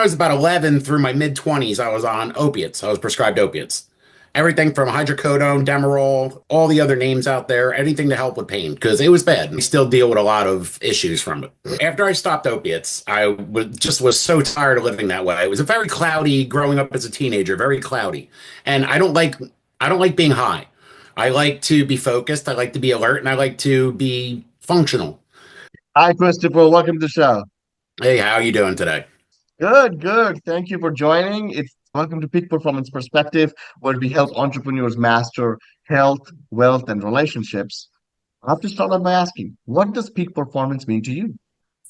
I was about 11 through my mid 20s, I was on opiates. I was prescribed opiates. Everything from hydrocodone, Demerol, all the other names out there, anything to help with pain because it was bad. We still deal with a lot of issues from it. After I stopped opiates, just was so tired of living that way. It was a very cloudy growing up as a teenager, very cloudy. And I don't like being high. I like to be focused, I like to be alert, and I like to be functional. Hi, Christopher. Welcome to the show. Hey, how you doing today? Good, good. Thank you for joining. It's welcome to Peak Performance Perspective, where we help entrepreneurs master health, wealth, and relationships. I have to start off by asking, what does peak performance mean to you?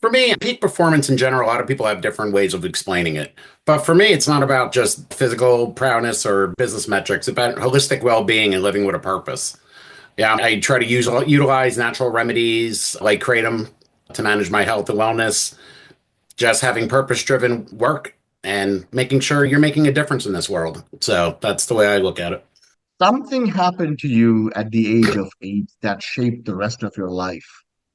For me, peak performance in general, a lot of people have different ways of explaining it. But for me, it's not about just physical prowess or business metrics. It's about holistic well-being and living with a purpose. Yeah, I try to utilize natural remedies like Kratom to manage my health and wellness, just having purpose-driven work and making sure you're making a difference in this world. So that's the way I look at it. Something happened to you at the age of 8 that shaped the rest of your life.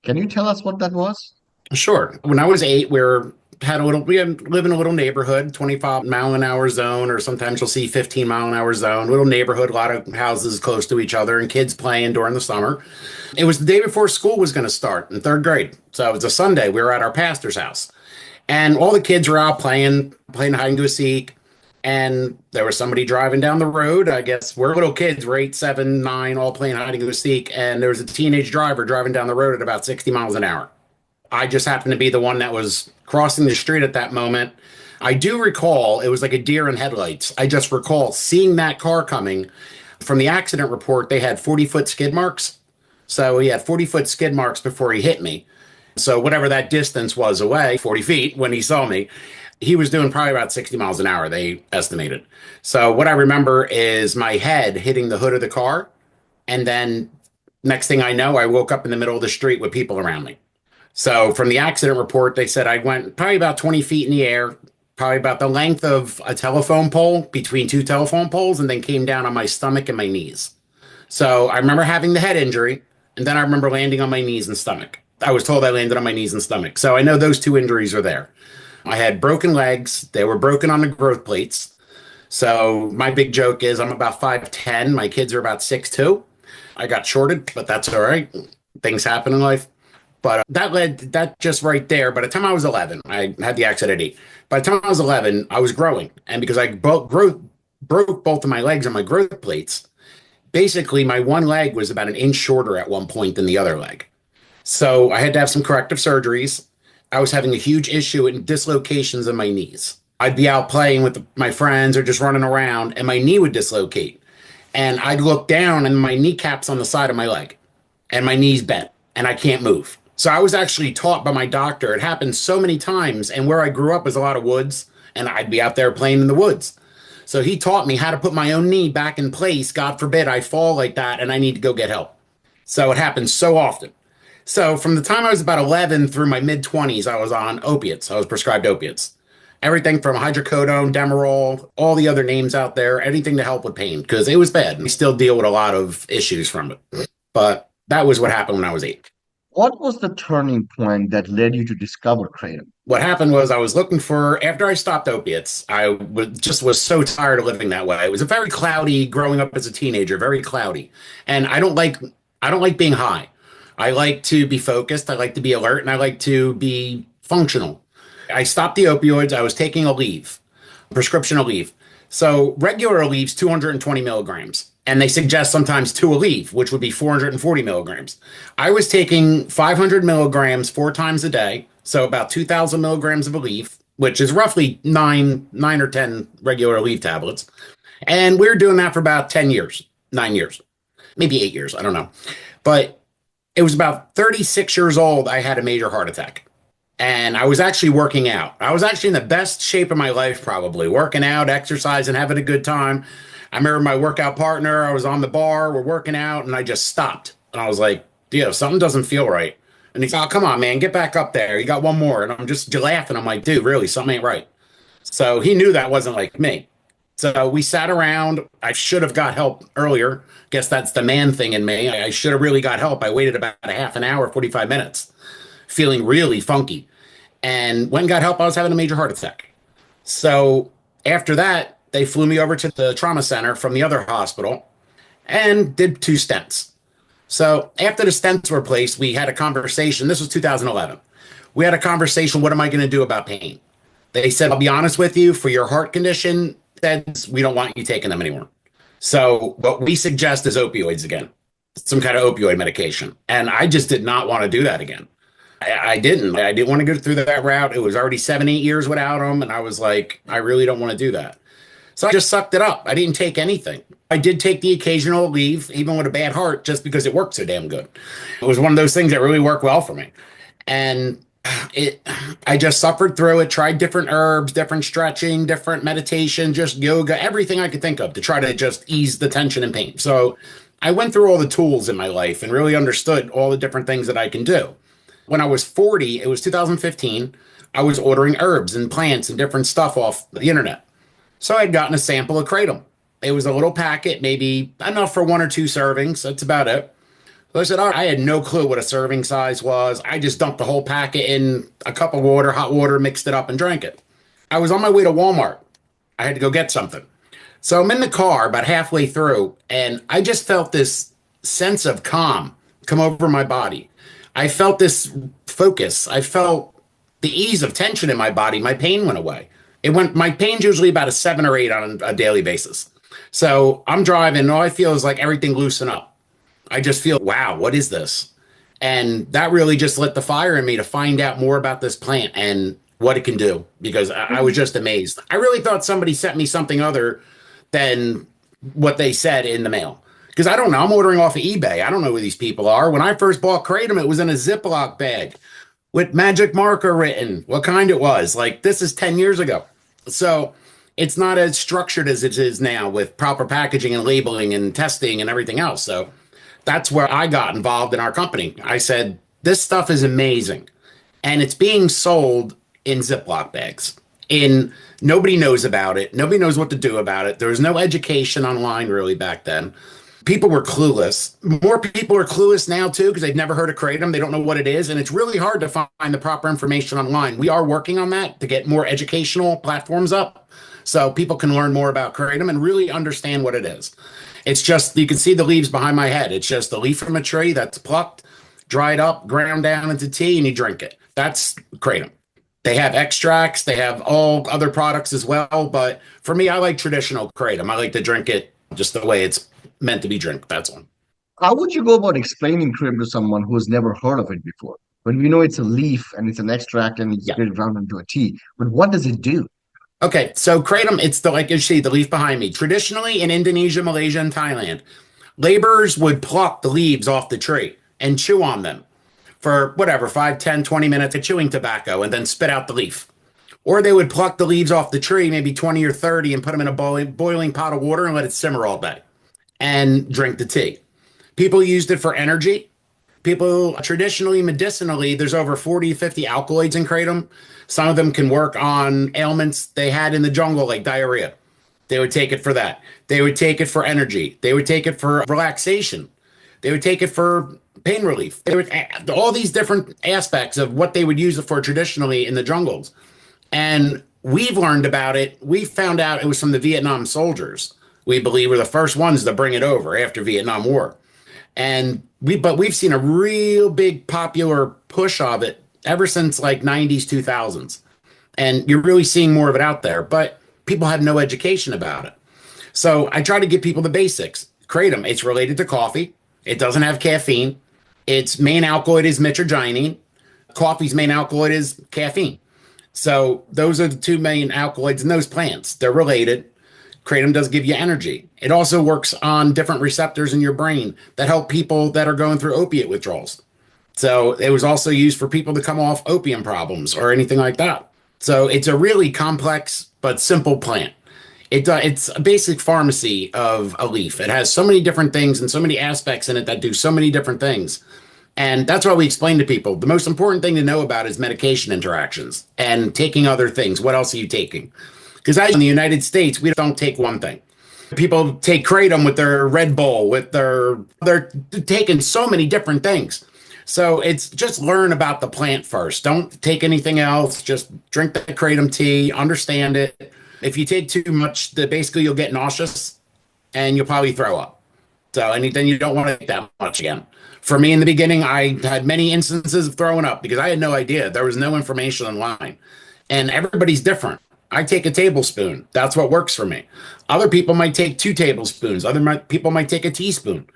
Can you tell us what that was? Sure. When I was 8, we live in a little neighborhood, 25 mile an hour zone, or sometimes you'll see 15 mile an hour zone, little neighborhood, a lot of houses close to each other and kids playing during the summer. It was the day before school was going to start in third grade. So it was a Sunday. We were at our pastor's house and all the kids were out playing hide and go seek. And there was somebody driving down the road. I guess we're little kids, we're 8, 7, 9, all playing hide and go seek. And there was a teenage driver driving down the road at about 60 miles an hour. I just happened to be the one that was crossing the street at that moment. I do recall it was like a deer in headlights. I just recall seeing that car coming. From the accident report, they had 40-foot skid marks. So he had 40-foot skid marks before he hit me. So whatever that distance was away, 40 feet when he saw me, he was doing probably about 60 miles an hour, they estimated. So what I remember is my head hitting the hood of the car. And then next thing I know, I woke up in the middle of the street with people around me. So from the accident report, they said I went probably about 20 feet in the air, probably about the length of a telephone pole between two telephone poles, and then came down on my stomach and my knees. So I remember having the head injury, and then I remember landing on my knees and stomach. I was told I landed on my knees and stomach. So I know those two injuries are there. I had broken legs. They were broken on the growth plates. So my big joke is I'm about 5'10". My kids are about 6'2". I got shorted, but that's all right. Things happen in life. But that just right there. By the time I was 11, I had the accident at 8. By the time I was 11, I was growing. And because broke both of my legs on my growth plates, basically my one leg was about an inch shorter at one point than the other leg. So I had to have some corrective surgeries. I was having a huge issue in dislocations in my knees. I'd be out playing with my friends or just running around, and my knee would dislocate. And I'd look down, and my kneecap's on the side of my leg, and my knee's bent, and I can't move. So I was actually taught by my doctor. It happened so many times, and where I grew up was a lot of woods, and I'd be out there playing in the woods. So he taught me how to put my own knee back in place. God forbid I fall like that and I need to go get help. So it happens so often. So from the time I was about 11 through my mid 20s, I was on opiates. I was prescribed opiates. Everything from hydrocodone, Demerol, all the other names out there, anything to help with pain because it was bad. We still deal with a lot of issues from it. But that was what happened when I was 8. What was the turning point that led you to discover Kratom? What happened was I was looking for after I stopped opiates, just was so tired of living that way. It was a very cloudy growing up as a teenager, very cloudy. And I don't like being high. I like to be focused, I like to be alert, and I like to be functional. I stopped the opioids. I was taking a leave, prescription Aleve. So regular Aleve's 220 milligrams, and they suggest sometimes two Aleve, which would be 440 milligrams. I was taking 500 milligrams 4 times a day, so about 2,000 milligrams of Aleve, which is roughly nine or 10 regular Aleve tablets. And we were doing that for about 10 years, 9 years, maybe 8 years, I don't know. But it was about 36 years old, I had a major heart attack. And I was actually working out. I was actually in the best shape of my life, probably working out, exercising, having a good time. I remember my workout partner, I was on the bar, we're working out, and I just stopped. And I was like, something doesn't feel right. And he's, oh, come on, man, get back up there. You got one more. And I'm just laughing. I'm like, dude, really, something ain't right. So he knew that wasn't like me. So we sat around. I should have got help earlier. Guess that's the man thing in me. I should have really got help. I waited about a half an hour, 45 minutes, feeling really funky. And when got help, I was having a major heart attack. So after that, they flew me over to the trauma center from the other hospital and did 2 stents. So after the stents were placed, we had a conversation. This was 2011. We had a conversation. What am I going to do about pain? They said, I'll be honest with you, for your heart condition, we don't want you taking them anymore. So what we suggest is opioids again, some kind of opioid medication. And I just did not want to do that again. I didn't. I didn't want to go through that route. It was already 7, 8 years without them. And I was like, I really don't want to do that. So I just sucked it up. I didn't take anything. I did take the occasional leave, even with a bad heart, just because it worked so damn good. It was one of those things that really worked well for me. And it, I just suffered through it, tried different herbs, different stretching, different meditation, just yoga, everything I could think of to try to just ease the tension and pain. So I went through all the tools in my life and really understood all the different things that I can do. When I was 40, it was 2015, I was ordering herbs and plants and different stuff off the internet. So I'd gotten a sample of Kratom. It was a little packet, maybe enough for 1 or 2 servings. That's about it. So I said, all right, I had no clue what a serving size was. I just dumped the whole packet in a cup of water, hot water, mixed it up, and drank it. I was on my way to Walmart. I had to go get something. So I'm in the car about halfway through, and I just felt this sense of calm come over my body. I felt this focus. I felt the ease of tension in my body. My pain went away. My pain's usually about a 7 or 8 on a daily basis. So I'm driving, and all I feel is like everything loosen up. I just feel, wow, what is this? And that really just lit the fire in me to find out more about this plant and what it can do because I was just amazed. I really thought somebody sent me something other than what they said in the mail. Because I don't know, I'm ordering off of eBay. I don't know who these people are. When I first bought Kratom, it was in a Ziploc bag with magic marker written, what kind it was. Like, this is 10 years ago. So it's not as structured as it is now with proper packaging and labeling and testing and everything else. So that's where I got involved in our company. I said, this stuff is amazing. And it's being sold in Ziploc bags. Nobody knows about it. Nobody knows what to do about it. There was no education online really back then. People were clueless. More people are clueless now too because they've never heard of Kratom. They don't know what it is, and it's really hard to find the proper information online. We are working on that to get more educational platforms up so people can learn more about Kratom and really understand what it is. It's just, you can see the leaves behind my head. It's just a leaf from a tree that's plucked, dried up, ground down into tea, and you drink it. That's Kratom. They have extracts, they have all other products as well, but for me, I like traditional Kratom. I like to drink it just the way it's meant to be drink. That's all. How would you go about explaining Kratom to someone who's never heard of it before? When we know it's a leaf and it's an extract and it's Yeah. get ground into a tea, but what does it do? Okay, so Kratom, it's like you see the leaf behind me. Traditionally in Indonesia, Malaysia, and Thailand, laborers would pluck the leaves off the tree and chew on them for whatever, 5, 10, 20 minutes of chewing tobacco and then spit out the leaf. Or they would pluck the leaves off the tree, maybe 20 or 30, and put them in a boiling pot of water and let it simmer all day and drink the tea. People used it for energy. People traditionally, medicinally, there's over 40 to 50 alkaloids in Kratom. Some of them can work on ailments they had in the jungle, like diarrhea. They would take it for that. They would take it for energy. They would take it for relaxation. They would take it for pain relief. They would all these different aspects of what they would use it for traditionally in the jungles. And we've learned about it. We found out it was from the Vietnam soldiers. We believe were the first ones to bring it over after Vietnam War. But we've seen a real big popular push of it ever since like 90s, 2000s. And you're really seeing more of it out there, but people have no education about it. So I try to give people the basics. Kratom, it's related to coffee. It doesn't have caffeine. Its main alkaloid is mitragynine. Coffee's main alkaloid is caffeine. So those are the two main alkaloids in those plants. They're related. Kratom does give you energy. It also works on different receptors in your brain that help people that are going through opiate withdrawals. So it was also used for people to come off opium problems or anything like that. So it's a really complex but simple plant. It's a basic pharmacy of a leaf. It has so many different things and so many aspects in it that do so many different things. And that's why we explain to people the most important thing to know about is medication interactions and taking other things. What else are you taking? Because in the United States, we don't take one thing. People take Kratom with their Red Bull, they're taking so many different things. So it's just learn about the plant first. Don't take anything else. Just drink the kratom tea, understand it. If you take too much, basically you'll get nauseous and you'll probably throw up. So, and then you don't want to take that much again. For me in the beginning, I had many instances of throwing up because I had no idea. There was no information online. And everybody's different. I take a tablespoon. That's what works for me. Other people might take 2 tablespoons. People might take a teaspoon.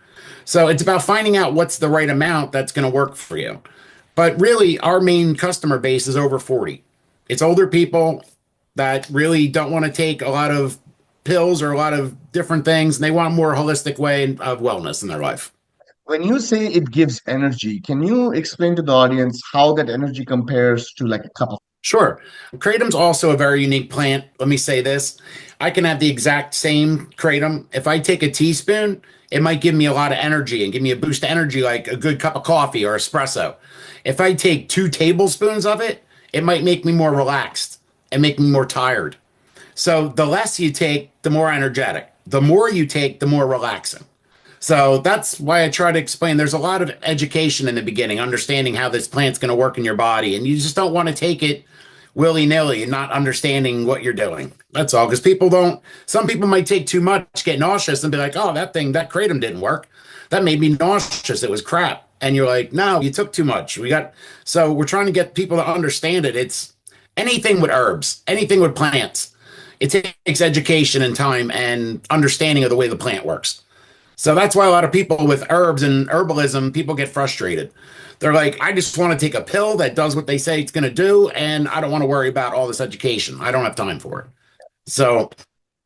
So it's about finding out what's the right amount that's going to work for you. But really, our main customer base is over 40. It's older people that really don't want to take a lot of pills or a lot of different things, and they want a more holistic way of wellness in their life. When you say it gives energy, can you explain to the audience how that energy compares to like a cup of? Sure. Kratom's also a very unique plant. Let me say this. I can have the exact same kratom. If I take a teaspoon, it might give me a lot of energy and give me a boost of energy like a good cup of coffee or espresso. If I take 2 tablespoons of it, it might make me more relaxed and make me more tired. So the less you take, the more energetic. The more you take, the more relaxing. So that's why I try to explain. There's a lot of education in the beginning, understanding how this plant's going to work in your body. And you just don't want to take it willy nilly and not understanding what you're doing. That's all. Because some people might take too much, get nauseous, and be like, oh, that kratom didn't work. That made me nauseous. It was crap. And you're like, no, you took too much. So we're trying to get people to understand it. It's anything with herbs, anything with plants. It takes education and time and understanding of the way the plant works. So that's why a lot of people with herbs and herbalism, people get frustrated. They're like, I just want to take a pill that does what they say it's going to do, and I don't want to worry about all this education. I don't have time for it. So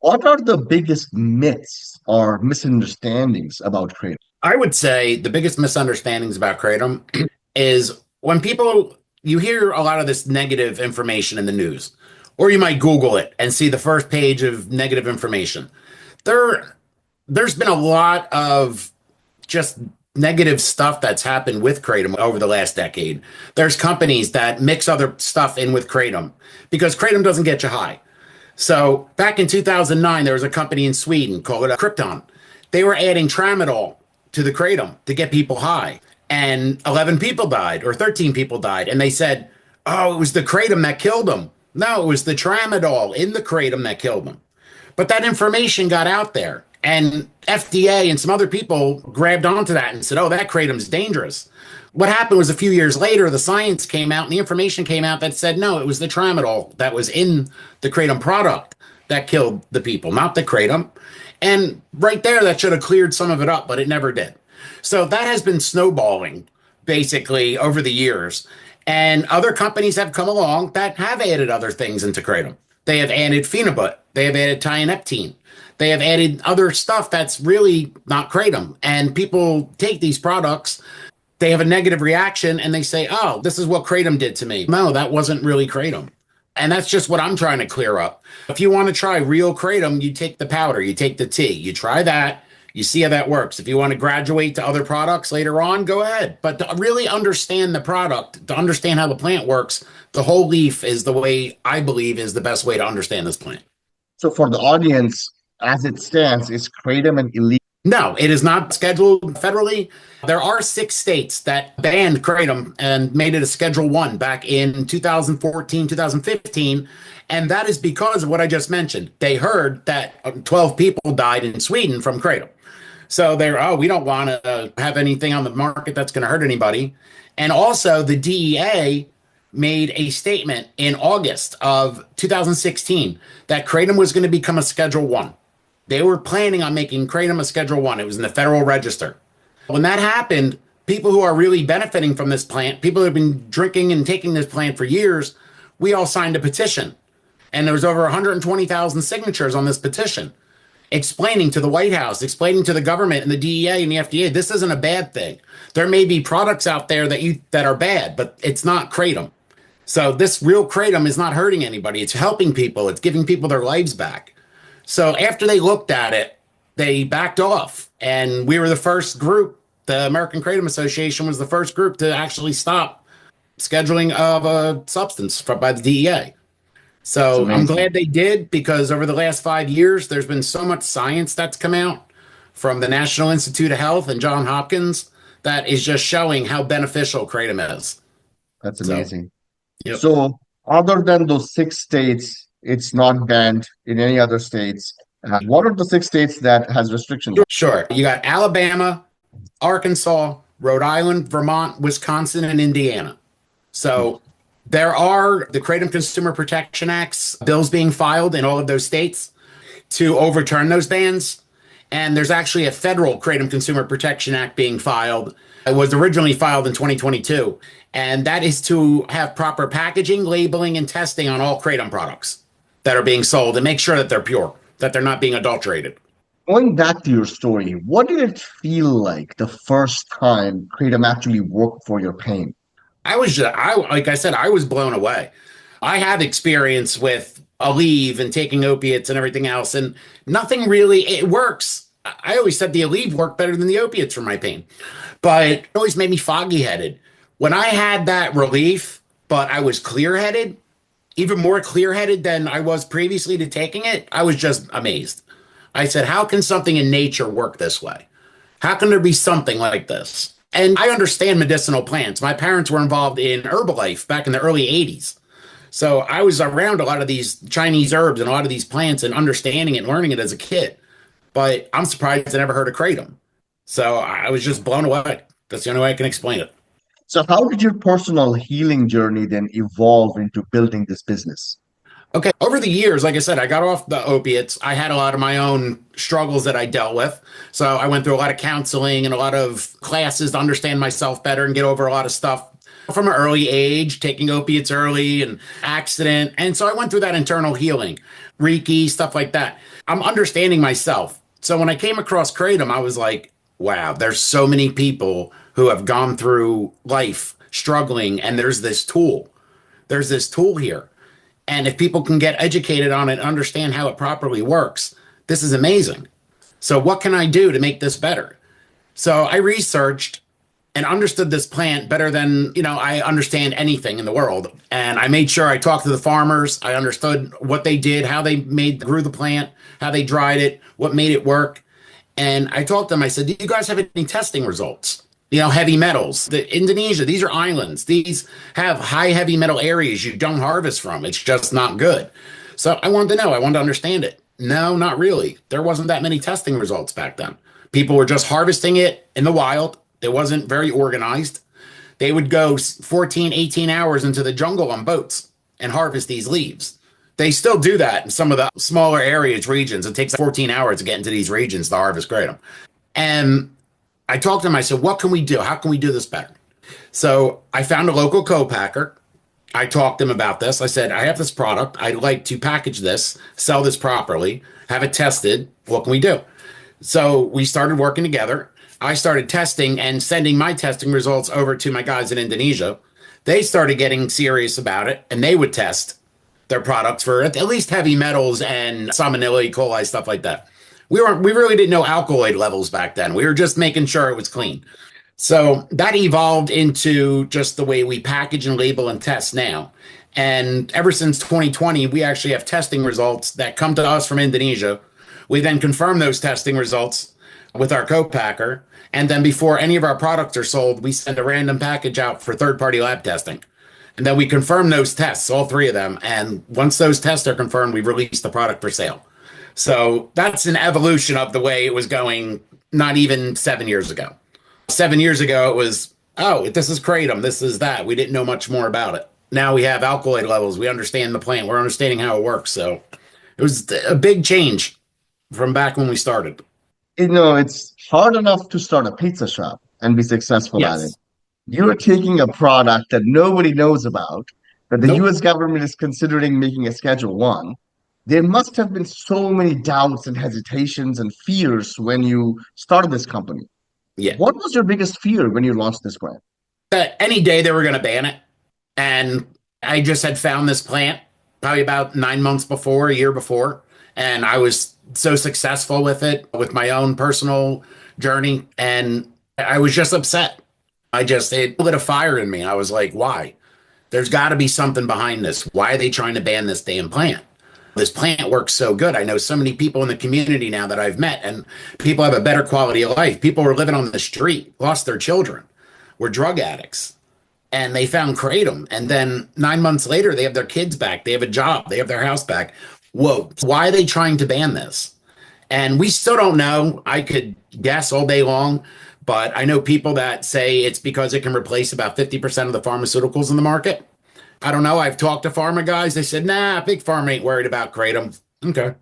What are the biggest myths or misunderstandings about kratom? I would say the biggest misunderstandings about kratom is when you hear a lot of this negative information in the news, or you might Google it and see the first page of negative information. There, there's been a lot of just negative stuff that's happened with kratom over the last decade. There's companies that mix other stuff in with kratom because kratom doesn't get you high. So back in 2009, there was a company in Sweden called Kratom. They were adding tramadol to the kratom to get people high, and 11 people died or 13 people died. And they said, "Oh, it was the kratom that killed them." No, it was the tramadol in the kratom that killed them. But that information got out there, and FDA and some other people grabbed onto that and said, "Oh, that kratom's dangerous." What happened was a few years later, the science came out and the information came out that said, no, it was the tramadol that was in the kratom product that killed the people, not the kratom. And right there, that should have cleared some of it up, but it never did. So that has been snowballing basically over the years. And other companies have come along that have added other things into kratom. They have added phenobut. They have added tianeptine. They have added other stuff that's really not kratom. And people take these products, they have a negative reaction, and they say, oh, this is what kratom did to me. No, that wasn't really kratom. And that's just what I'm trying to clear up. If you want to try real kratom, you take the powder, you take the tea, you try that, you see how that works. If you want to graduate to other products later on, go ahead. But to really understand the product, to understand how the plant works, the whole leaf is the way I believe is the best way to understand this plant. So for the audience, as it stands, is kratom an illegal? No, it is not scheduled federally. There are 6 states that banned kratom and made it a Schedule 1 back in 2014, 2015. And that is because of what I just mentioned. They heard that 12 people died in Sweden from kratom. So we don't want to have anything on the market that's going to hurt anybody. And also, the DEA made a statement in August of 2016 that kratom was going to become a Schedule 1. They were planning on making kratom a Schedule 1. It was in the Federal Register. When that happened, people who are really benefiting from this plant, people who have been drinking and taking this plant for years, we all signed a petition. And there was over 120,000 signatures on this petition explaining to the White House, explaining to the government and the DEA and the FDA, this isn't a bad thing. There may be products out there that are bad, but it's not kratom. So this real kratom is not hurting anybody. It's helping people. It's giving people their lives back. So after they looked at it, they backed off. And we were the first group. The American Kratom Association was the first group to actually stop scheduling of a substance by the DEA. So I'm glad they did, because over the last 5 years, there's been so much science that's come out from the National Institute of Health and Johns Hopkins that is just showing how beneficial kratom is. That's So, amazing. yep. So, other than those six states, it's not banned in any other states. What are the six states that has restrictions on? Sure. You got Alabama, Arkansas, Rhode Island, Vermont, Wisconsin, and Indiana. So there are the Kratom Consumer Protection Acts bills being filed in all of those states to overturn those bans. And there's actually a federal Kratom Consumer Protection Act being filed. It was originally filed in 2022, and that is to have proper packaging, labeling, and testing on all Kratom products that are being sold and make sure that they're pure, that they're not being adulterated. Going back to your story, what did it feel like the first time Kratom actually worked for your pain? Like I said, I was blown away. I had experience with Aleve and taking opiates and everything else, and nothing really, it works. I always said the Aleve worked better than the opiates for my pain, but it always made me foggy headed. When I had that relief, but I was clear headed, even more clear headed than I was previously to taking it, I was just amazed. I said, how can something in nature work this way? How can there be something like this? And I understand medicinal plants. My parents were involved in Herbalife back in the early 80s. So I was around a lot of these Chinese herbs and a lot of these plants and understanding it and learning it as a kid. But I'm surprised I never heard of kratom. So I was just blown away. That's the only way I can explain it. So, how did your personal healing journey then evolve into building this business? Okay. Over the years, like I said, I got off the opiates. I had a lot of my own struggles that I dealt with. So I went through a lot of counseling and a lot of classes to understand myself better and get over a lot of stuff from an early age, taking opiates early and accident. And so I went through that internal healing, Reiki, stuff like that. I'm understanding myself. So when I came across Kratom, I was like, wow, there's so many people who have gone through life struggling, and there's this tool. There's this tool here. And if people can get educated on it, understand how it properly works, this is amazing. So what can I do to make this better? So I researched and understood this plant better than, I understand anything in the world. And I made sure I talked to the farmers. I understood what they did, how they grew the plant, how they dried it, what made it work. And I talked to them, I said, do you guys have any testing results? Heavy metals. Indonesia, these are islands. These have high heavy metal areas you don't harvest from. It's just not good. So I wanted to know. I wanted to understand it. No, not really. There wasn't that many testing results back then. People were just harvesting it in the wild. It wasn't very organized. They would go 14, 18 hours into the jungle on boats and harvest these leaves. They still do that in some of the smaller areas, regions. It takes 14 hours to get into these regions to harvest kratom. And I talked to him. I said, what can we do? How can we do this better? So I found a local co-packer. I talked to him about this. I said, I have this product. I'd like to package this, sell this properly, have it tested. What can we do? So we started working together. I started testing and sending my testing results over to my guys in Indonesia. They started getting serious about it, and they would test their products for at least heavy metals and salmonella, E. coli, stuff like that. We really didn't know alkaloid levels back then. We were just making sure it was clean. So that evolved into just the way we package and label and test now. And ever since 2020, we actually have testing results that come to us from Indonesia. We then confirm those testing results with our co-packer. And then before any of our products are sold, we send a random package out for third-party lab testing. And then we confirm those tests, all three of them. And once those tests are confirmed, we release the product for sale. So that's an evolution of the way it was going not even 7 years ago. 7 years ago, it was, oh, this is kratom, this is that. We didn't know much more about it. Now we have alkaloid levels. We understand the plant. We're understanding how it works. So it was a big change from back when we started. It's hard enough to start a pizza shop and be successful at it. Yes. You're taking a product that nobody knows about, that the Nope. US government is considering making a Schedule One. There must have been so many doubts and hesitations and fears when you started this company. Yeah. What was your biggest fear when you launched this brand? That any day they were going to ban it. And I just had found this plant probably about 9 months before, a year before. And I was so successful with it, with my own personal journey. And I was just upset. It lit a fire in me. I was like, why? There's got to be something behind this. Why are they trying to ban this damn plant? this plant works so good. I know so many people in the community now that I've met, and people have a better quality of life. People were living on the street, lost their children, were drug addicts, and they found Kratom. And then 9 months later, they have their kids back. They have a job. They have their house back. Whoa, why are they trying to ban this? And we still don't know. I could guess all day long, but I know people that say it's because it can replace about 50% of the pharmaceuticals in the market. I don't know. I've talked to pharma guys. They said, nah, big pharma ain't worried about Kratom. Okay.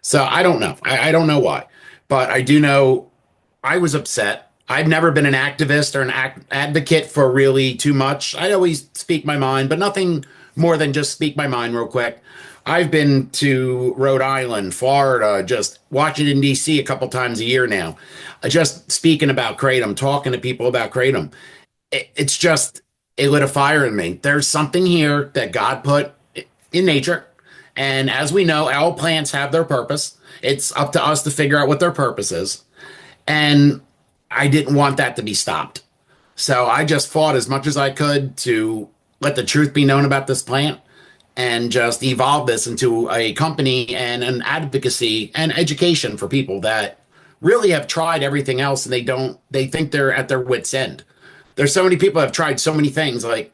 So I don't know. I don't know why. But I do know I was upset. I've never been an activist or an advocate for really too much. I always speak my mind, but nothing more than just speak my mind real quick. I've been to Rhode Island, Florida, just Washington, D.C. a couple times a year now, just speaking about Kratom, talking to people about Kratom. It's just, it lit a fire in me. There's something here that God put in nature. And as we know, all plants have their purpose. It's up to us to figure out what their purpose is. And I didn't want that to be stopped. So I just fought as much as I could to let the truth be known about this plant and just evolve this into a company and an advocacy and education for people that really have tried everything else and they think they're at their wits' end. There's so many people have tried so many things. Like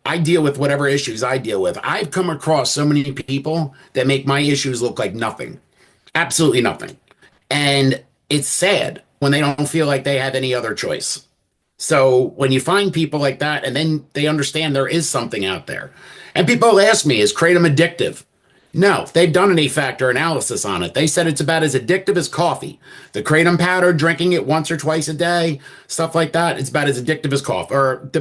I deal with whatever issues I deal with. I've come across so many people that make my issues look like nothing, absolutely nothing. And it's sad when they don't feel like they have any other choice. So when you find people like that and then they understand there is something out there, and people ask me, is Kratom addictive? No, they've done an A-factor analysis on it. They said it's about as addictive as coffee. The Kratom powder, drinking it once or twice a day, stuff like that, it's about as addictive as coffee or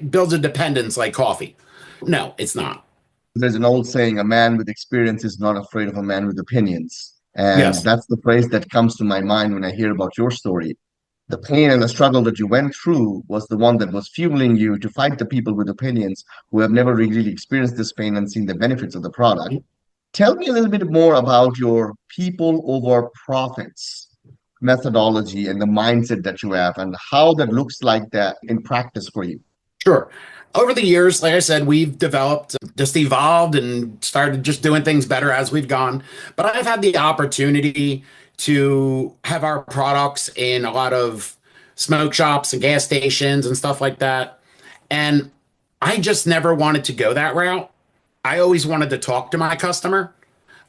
builds a dependence like coffee. No, it's not. There's an old saying, a man with experience is not afraid of a man with opinions. And Yes, that's the phrase that comes to my mind when I hear about your story. The pain and the struggle that you went through was the one that was fueling you to fight the people with opinions who have never really experienced this pain and seen the benefits of the product. Tell me a little bit more about your people over profits methodology and the mindset that you have and how that looks like that in practice for you. sure. Over the years, like I said, we've developed, just evolved and started just doing things better as we've gone. But I've had the opportunity to have our products in a lot of smoke shops and gas stations and stuff like that. And I just never wanted to go that route. I always wanted to talk to my customer.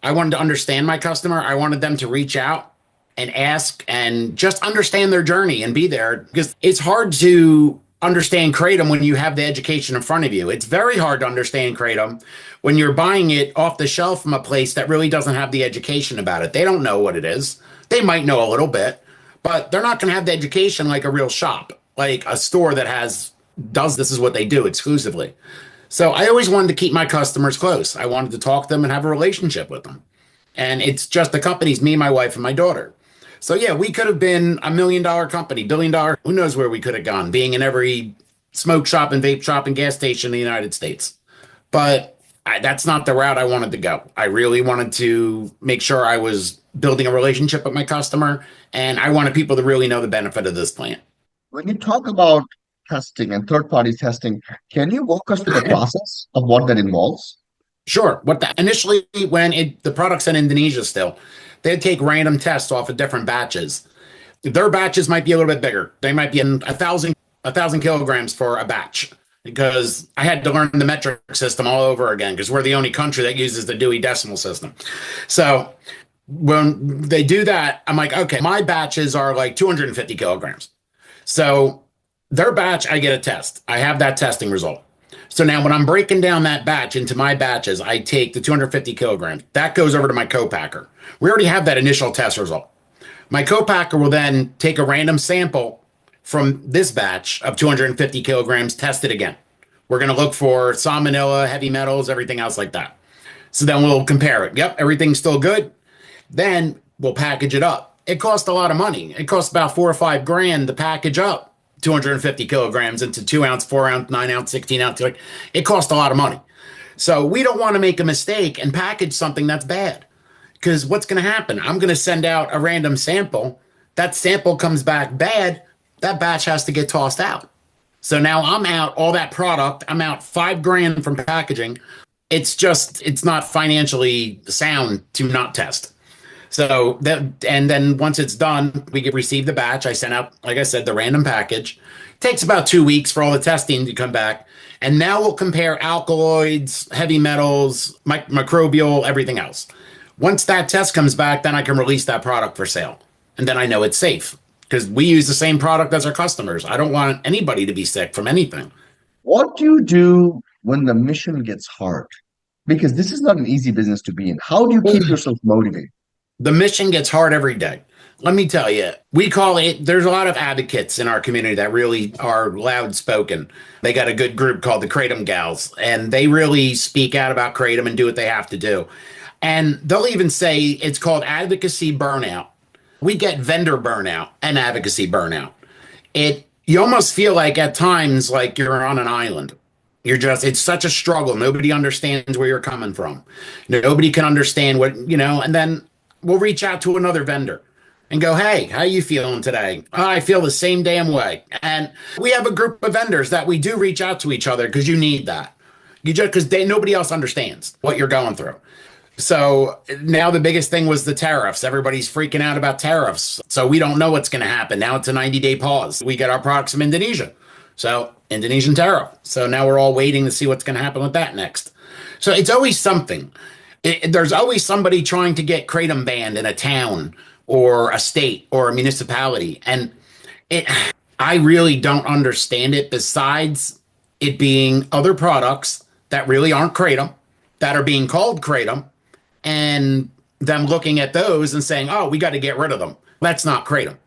I wanted to understand my customer. I wanted them to reach out and ask and just understand their journey and be there because it's hard to understand Kratom when you have the education in front of you. It's very hard to understand Kratom when you're buying it off the shelf from a place that really doesn't have the education about it. They don't know what it is. They might know a little bit, but they're not going to have the education like a real shop, like a store that has does this is what they do exclusively. So I always wanted to keep my customers close. I wanted to talk to them and have a relationship with them. And it's just the company's me, my wife, and my daughter. So yeah, we could have been $1 million company, $1 billion. Who knows where we could have gone, being in every smoke shop and vape shop and gas station in the United States. But that's not the route I wanted to go. I really wanted to make sure I was building a relationship with my customer, and I wanted people to really know the benefit of this plant. When you talk about testing and third-party testing, can you walk us through the process of what that involves? Sure. What the initially when the product's in Indonesia still, they'd take random tests off of different batches. Their batches might be a little bit bigger. They might be in a thousand kilograms for a batch because I had to learn the metric system all over again because we're the only country that uses the Dewey Decimal System. So when they do that, I'm like, okay, my batches are like 250 kilograms. So their batch, I get a test. I have that testing result. So now when I'm breaking down that batch into my batches, I take the 250 kilograms. That goes over to my co-packer. We already have that initial test result. My co-packer will then take a random sample from this batch of 250 kilograms, test it again. We're going to look for salmonella, heavy metals, everything else like that. So then we'll compare it. Yep, everything's still good. Then we'll package it up. It costs a lot of money. It costs about 4 or 5 grand to package up 250 kilograms into 2 ounce, 4 ounce, 9 ounce, 16 ounce. Like, it costs a lot of money. So we don't want to make a mistake and package something that's bad. Because what's going to happen? I'm going to send out a random sample. That sample comes back bad. That batch has to get tossed out. So now I'm out all that product. I'm out 5 grand from packaging. it's not financially sound to not test. So that, and then once it's done, we get receive the batch. I sent out, like I said, the random package. Takes about 2 weeks for all the testing to come back. And now we'll compare alkaloids, heavy metals, microbial, everything else. Once that test comes back, then I can release that product for sale. And then I know it's safe because we use the same product as our customers. I don't want anybody to be sick from anything. What do you do when the mission gets hard? Because this is not an easy business to be in. How do you keep yourself motivated? The mission gets hard every day. Let me tell you, we call it, there's a lot of advocates in our community that really are loud spoken. They got a good group called the Kratom Gals, and they really speak out about Kratom and do what they have to do. And they'll even say it's called advocacy burnout. We get vendor burnout and advocacy burnout. You almost feel like at times like you're on an island. It's such a struggle. Nobody understands where you're coming from. Nobody can understand and then we'll reach out to another vendor and go, hey, how you feeling today? Oh, I feel the same damn way. And we have a group of vendors that we do reach out to each other because you need that. Because nobody else understands what you're going through. So now the biggest thing was the tariffs. Everybody's freaking out about tariffs. So we don't know what's going to happen. Now it's a 90-day pause. We get our products from Indonesia. So Indonesian tariff. So now we're all waiting to see what's going to happen with that next. So it's always something. There's always somebody trying to get Kratom banned in a town or a state or a municipality. And I really don't understand it besides it being other products that really aren't Kratom that are being called Kratom and them looking at those and saying, oh, we got to get rid of them. That's not Kratom.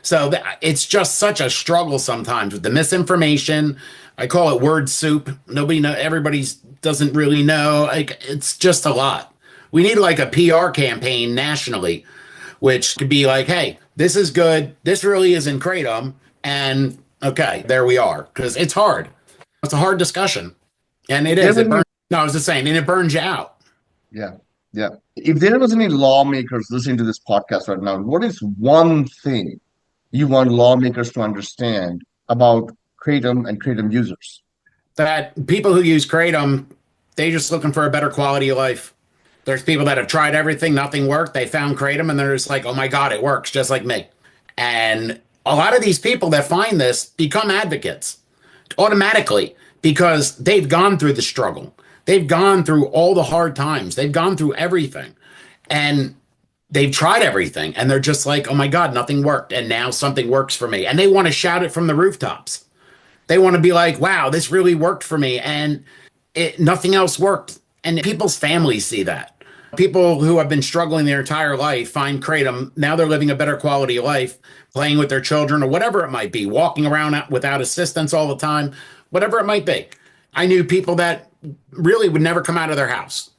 So it's just such a struggle sometimes with the misinformation. I call it word soup. Everybody doesn't really know. Like, it's just a lot. We need like a PR campaign nationally, which could be like, hey, this is good. This really isn't Kratom. And okay, there we are. Because it's hard. It's a hard discussion. And it is. No, I was just saying, and it burns you out. Yeah, yeah. If there was any lawmakers listening to this podcast right now, what is one thing you want lawmakers to understand about Kratom and Kratom users? That people who use Kratom, they're just looking for a better quality of life. There's people that have tried everything, nothing worked. They found Kratom and they're just like, oh my God, it works just like me. And a lot of these people that find this become advocates automatically because they've gone through the struggle. They've gone through all the hard times. They've gone through everything. And they've tried everything. And they're just like, oh my God, nothing worked. And now something works for me. And they want to shout it from the rooftops. They want to be like, wow, this really worked for me. And nothing else worked. And people's families see that. People who have been struggling their entire life find Kratom. Now they're living a better quality of life, playing with their children or whatever it might be, walking around without assistance all the time, whatever it might be. I knew people that really would never come out of their house.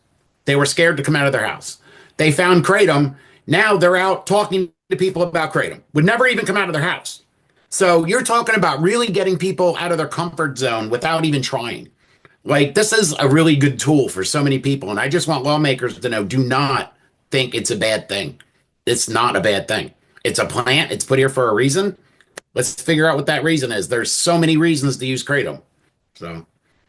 They were scared to come out of their house. They found Kratom. Now they're out talking to people about Kratom. Would never even come out of their house. So you're talking about really getting people out of their comfort zone without even trying. Like, this is a really good tool for so many people. And I just want lawmakers to know, do not think it's a bad thing. It's not a bad thing. It's a plant. It's put here for a reason. Let's figure out what that reason is. There's so many reasons to use Kratom. So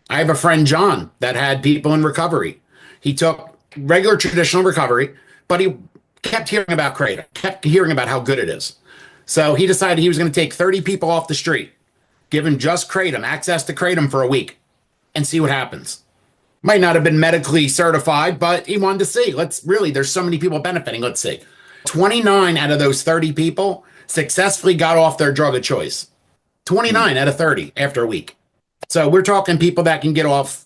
I have a friend, John, that had people in recovery. He took regular traditional recovery, but he kept hearing about Kratom, kept hearing about how good it is. So he decided he was going to take 30 people off the street, give them just Kratom, access to Kratom for a week, and see what happens. Might not have been medically certified, but he wanted to see. There's so many people benefiting. Let's see. 29 out of those 30 people successfully got off their drug of choice. 29 out of 30 after a week. So we're talking people that can get off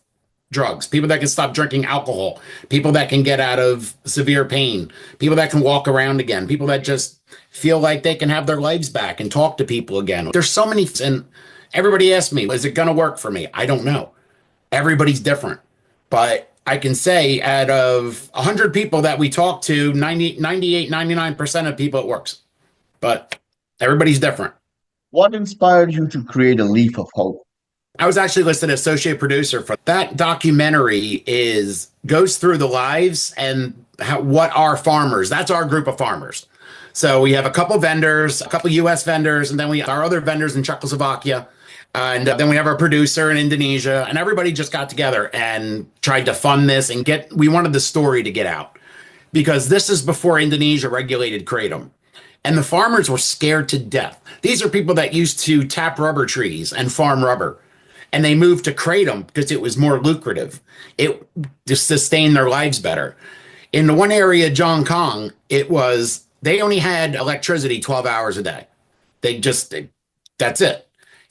drugs, people that can stop drinking alcohol, people that can get out of severe pain, people that can walk around again, people that just feel like they can have their lives back and talk to people again. There's so many, and everybody asks me, is it going to work for me? I don't know. Everybody's different. But I can say out of 100 people that we talk to, 98, 99% of people, it works. But everybody's different. What inspired you to create A Leaf of Hope? I was actually listed as associate producer for that documentary. Goes through the lives and what are farmers. That's our group of farmers. So we have a couple vendors, a couple U.S. vendors, and then we have our other vendors in Czechoslovakia. And then we have our producer in Indonesia, and everybody just got together and tried to fund this and we wanted the story to get out because this is before Indonesia regulated kratom. And the farmers were scared to death. These are people that used to tap rubber trees and farm rubber. And they moved to kratom because it was more lucrative. It just sustained their lives better. In the one area, Kong, they only had electricity 12 hours a day. That's it.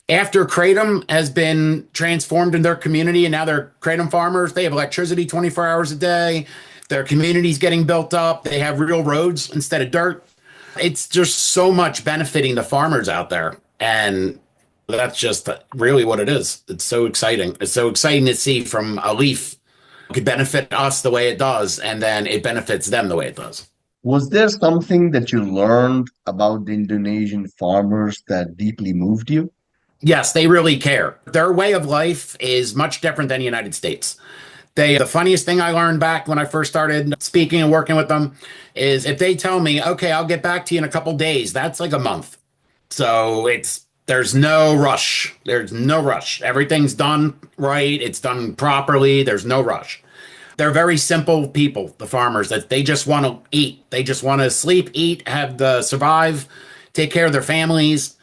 After kratom has been transformed in their community and now they're kratom farmers, they have electricity 24 hours a day. Their community's getting built up. They have real roads instead of dirt. It's just so much benefiting the farmers out there. And that's just really what it is. It's so exciting. It's so exciting to see from a leaf could benefit us the way it does, and then it benefits them the way it does. Was there something that you learned about the Indonesian farmers that deeply moved you? Yes, they really care. Their way of life is much different than the United States. The funniest thing I learned back when I first started speaking and working with them is if they tell me, okay, I'll get back to you in a couple days, that's like a month. So there's no rush. There's no rush. Everything's done right. It's done properly. There's no rush. They're very simple people, the farmers, that they just want to eat. They just want to sleep, eat, survive, take care of their families.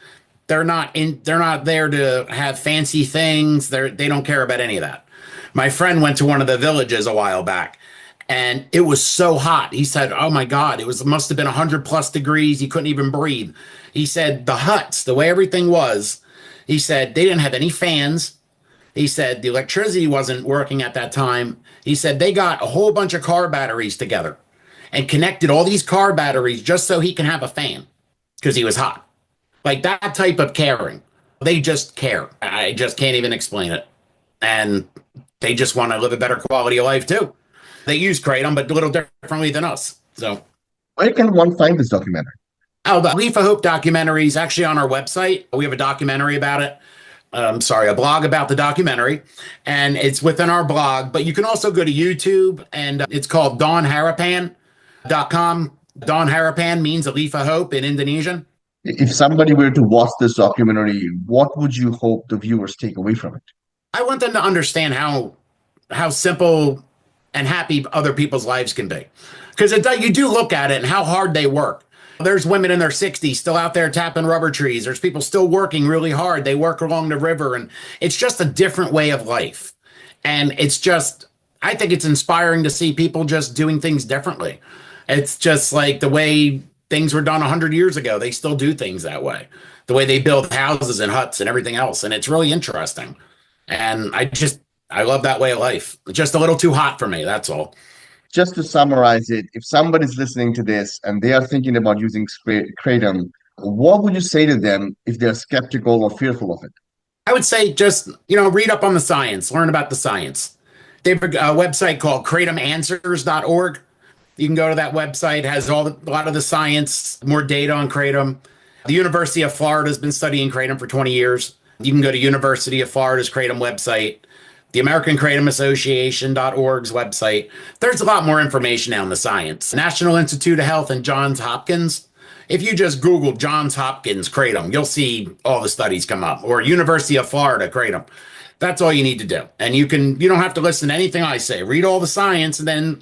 They're not there to have fancy things. They don't care about any of that. My friend went to one of the villages a while back and it was so hot. He said, "Oh my God, it must have been 100 plus degrees. He couldn't even breathe." He said the huts, the way everything was, he said they didn't have any fans. He said the electricity wasn't working at that time. He said they got a whole bunch of car batteries together and connected all these car batteries just so he can have a fan because he was hot. Like that type of caring. They just care. I just can't even explain it. And they just want to live a better quality of life too. They use kratom, but a little differently than us. So, Where can one find this documentary? oh, the Leaf of Hope documentary is actually on our website. We have a documentary about it. A blog about the documentary, and it's within our blog. But you can also go to YouTube, and it's called dawnharapan.com. Dawn Harapan means a leaf of hope in Indonesian. If somebody were to watch this documentary, what would you hope the viewers take away from it? I want them to understand how simple and happy other people's lives can be, because you do look at it and how hard they work. There's women in their 60s still out there tapping rubber trees. There's people still working really hard. They work along the river, and it's just a different way of life. And I think it's inspiring to see people just doing things differently. It's just like the way things were done 100 years ago. They still do things that way, the way they build houses and huts and everything else. And it's really interesting. And I love that way of life. It's just a little too hot for me. That's all. Just to summarize it, if somebody's listening to this and they are thinking about using kratom, what would you say to them if they're skeptical or fearful of it? I would say just, read up on the science, learn about the science. They have a website called kratomanswers.org. You can go to that website. It has a lot of the science, more data on kratom. The University of Florida has been studying kratom for 20 years. You can go to University of Florida's kratom website, the American Kratom Association.org's website. There's a lot more information now on the science. National Institute of Health and Johns Hopkins. If you just Google Johns Hopkins kratom, you'll see all the studies come up, or University of Florida kratom. That's all you need to do. And you don't have to listen to anything I say. Read all the science and then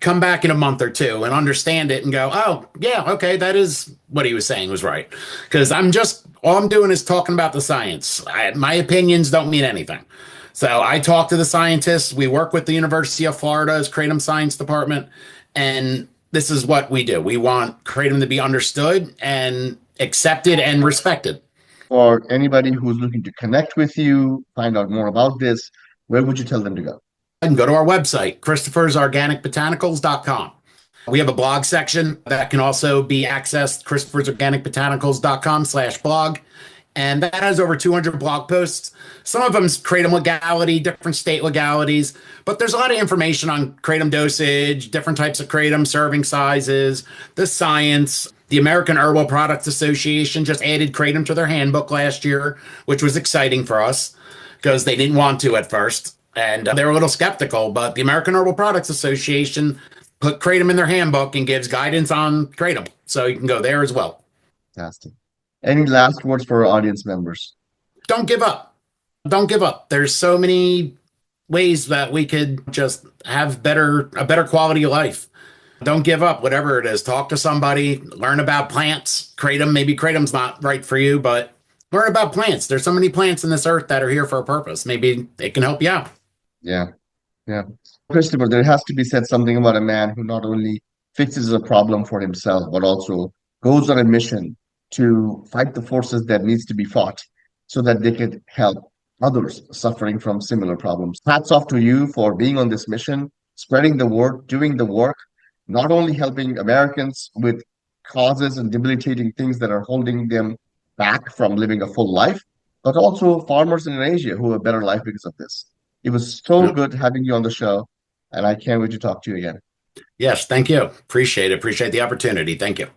come back in a month or two and understand it and go, oh, yeah, okay, that is what he was saying was right. Because all I'm doing is talking about the science. My opinions don't mean anything. So I talk to the scientists. We work with the University of Florida's Kratom Science Department, and this is what we do. We want kratom to be understood and accepted and respected. For anybody who's looking to connect with you, find out more about this, where would you tell them to go? And go to our website, christophersorganicbotanicals.com. We have a blog section that can also be accessed, christophersorganicbotanicals.com/blog. And that has over 200 blog posts. Some of them's kratom legality, different state legalities, but there's a lot of information on kratom dosage, different types of kratom, serving sizes, the science. The American Herbal Products Association just added kratom to their handbook last year, which was exciting for us because they didn't want to at first. And they were a little skeptical, but the American Herbal Products Association put kratom in their handbook and gives guidance on kratom. So you can go there as well. Fantastic. Any last words for our audience members? don't give up. Don't give up. There's so many ways that we could just have a better quality of life. Don't give up, whatever it is. Talk to somebody, learn about plants, kratom. Maybe kratom's not right for you, but learn about plants. There's so many plants in this earth that are here for a purpose. Maybe it can help you out. Yeah, yeah. Christopher, there has to be said something about a man who not only fixes a problem for himself, but also goes on a mission to fight the forces that needs to be fought so that they could help others suffering from similar problems. Hats off to you for being on this mission, spreading the word, doing the work, not only helping Americans with causes and debilitating things that are holding them back from living a full life, but also farmers in Asia who have a better life because of this. It was so Yep. good having you on the show, and I can't wait to talk to you again. Yes, thank you. Appreciate it. Appreciate the opportunity. Thank you.